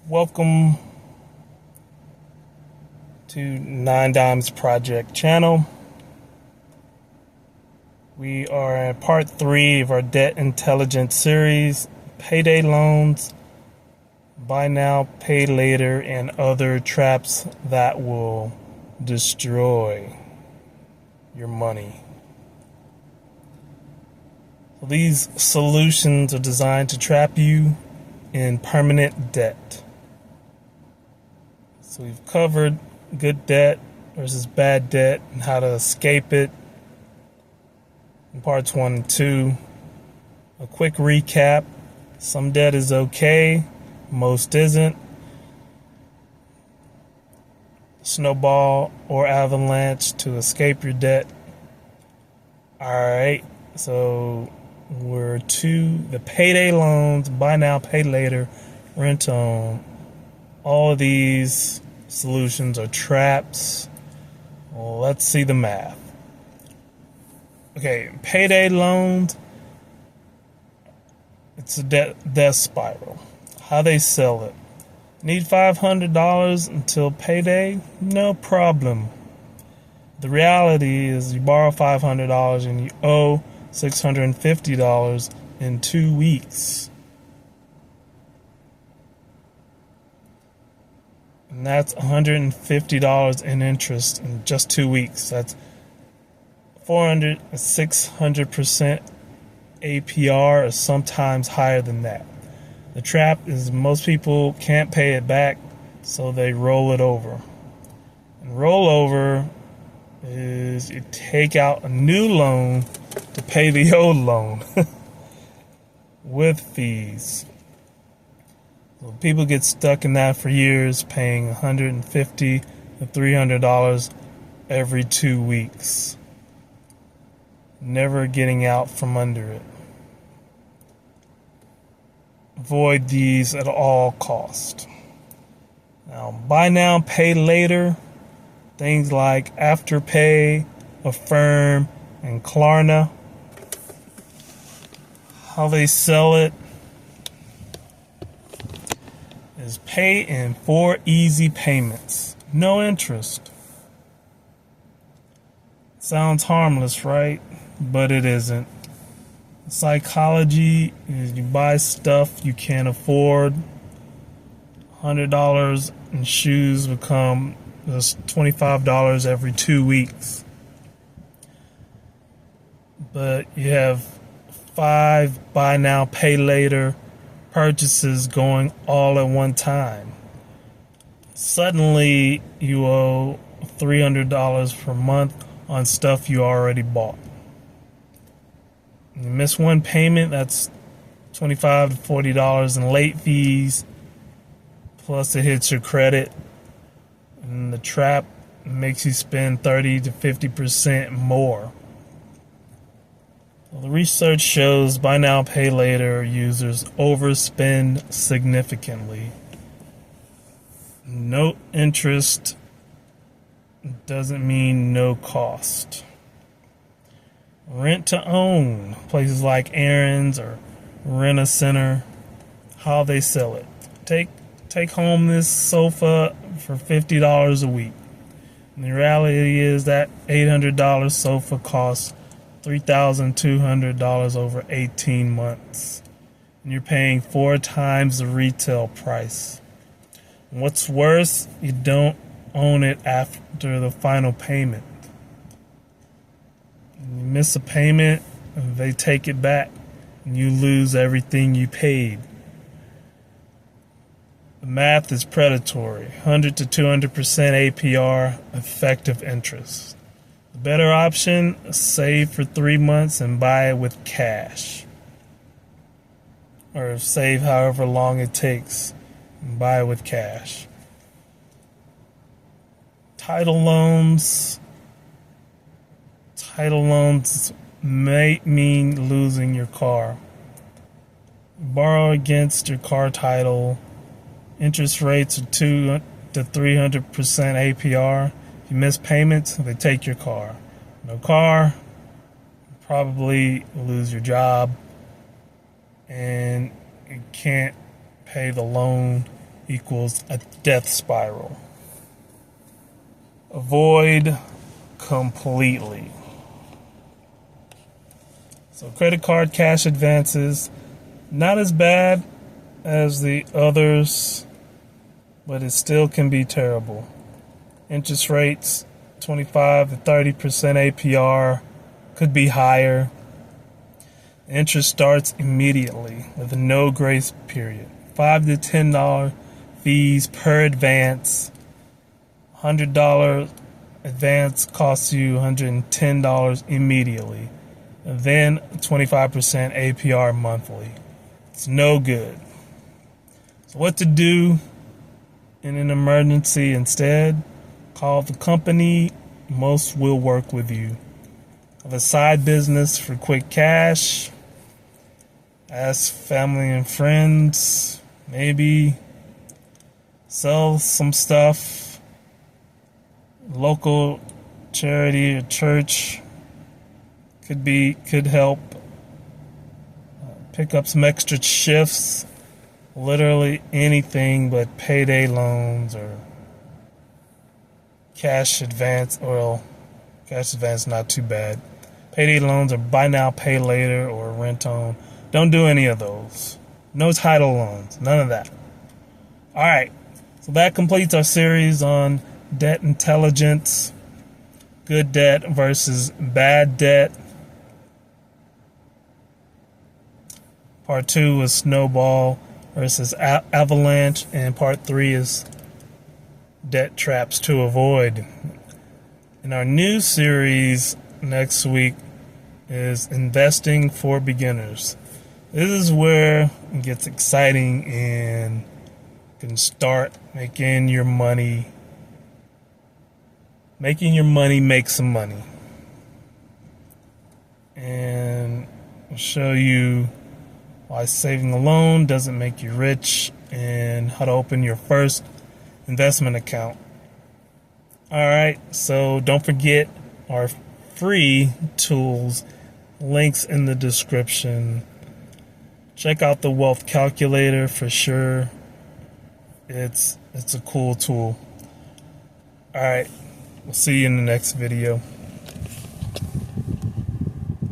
Welcome to Nine Dimes Project channel. We are at part 3 of our debt intelligence series, payday loans, buy now, pay later, and other traps that will destroy your money. So these solutions are designed to trap you in permanent debt. So we've covered good debt versus bad debt and how to escape it in parts 1 and 2. A quick recap: some debt is okay, most isn't. Snowball or avalanche to escape your debt. Alright, so we're to the payday loans, buy now, pay later, rent own. All of these solutions are traps. Well, let's see the math. Okay, payday loans, it's a death spiral. How they sell it. Need $500 until payday? No problem. The reality is you borrow $500 and you owe $650 in 2 weeks. And that's $150 in interest in just 2 weeks. That's 600% APR, or sometimes higher than that. The trap is most people can't pay it back, so they roll it over. And rollover is you take out a new loan to pay the old loan with fees. So people get stuck in that for years, paying $150 to $300 every 2 weeks, never getting out from under it. Avoid these at all cost. Now, buy now, pay later, things like Afterpay, Affirm, and Klarna. How they sell it is pay in 4 easy payments, no interest. Sounds harmless, right? But it isn't. Psychology is you buy stuff you can't afford. $100 in shoes become just $25 every 2 weeks. But you have 5 buy now, pay later purchases going all at one time. Suddenly you owe $300 per month on stuff you already bought. You miss one payment, that's $25 to $40 in late fees, plus it hits your credit, and the trap makes you spend 30 to 50% more. Well, the research shows buy now, pay later users overspend significantly. No interest doesn't mean no cost. Rent to own, places like Aaron's or Rent-A-Center, how they sell it. Take home this sofa for $50 a week. And the reality is that $800 sofa costs $3,200 over 18 months. And you're paying 4 times the retail price. And what's worse, you don't own it after the final payment. You miss a payment, they take it back, and you lose everything you paid. The math is predatory. 100 to 200% APR, effective interest. The better option, save for 3 months and buy it with cash. Or save however long it takes and buy it with cash. Title loans may mean losing your car. Borrow against your car title. Interest rates are 200 to 300% APR. If you miss payments, they take your car. No car, probably lose your job, and you can't pay the loan equals a death spiral. Avoid completely. So credit card cash advances, not as bad as the others, but it still can be terrible. Interest rates, 25 to 30% APR, could be higher. Interest starts immediately with no grace period. $5 to $10 fees per advance. $100 advance costs you $110 immediately. And then 25% APR monthly. It's no good. So what to do in an emergency instead? Call the company. Most will work with you. Have a side business for quick cash. Ask family and friends. Maybe sell some stuff. Local charity or church could help. Pick up some extra shifts. Literally anything but payday loans or cash advance. Well, cash advance not too bad. Payday loans or buy now, pay later or rent on. Don't do any of those. No title loans. None of that. All right. So that completes our series on debt intelligence. Good debt versus bad debt. Part 2 is snowball versus avalanche. And part 3 is debt traps to avoid. In our new series next week is investing for beginners. This is where it gets exciting and you can start making your money make some money. And I'll show you why saving alone doesn't make you rich and how to open your first investment account. All right, so don't forget our free tools, links in the description. Check out the wealth calculator for sure. It's a cool tool. All right, we'll see you in the next video.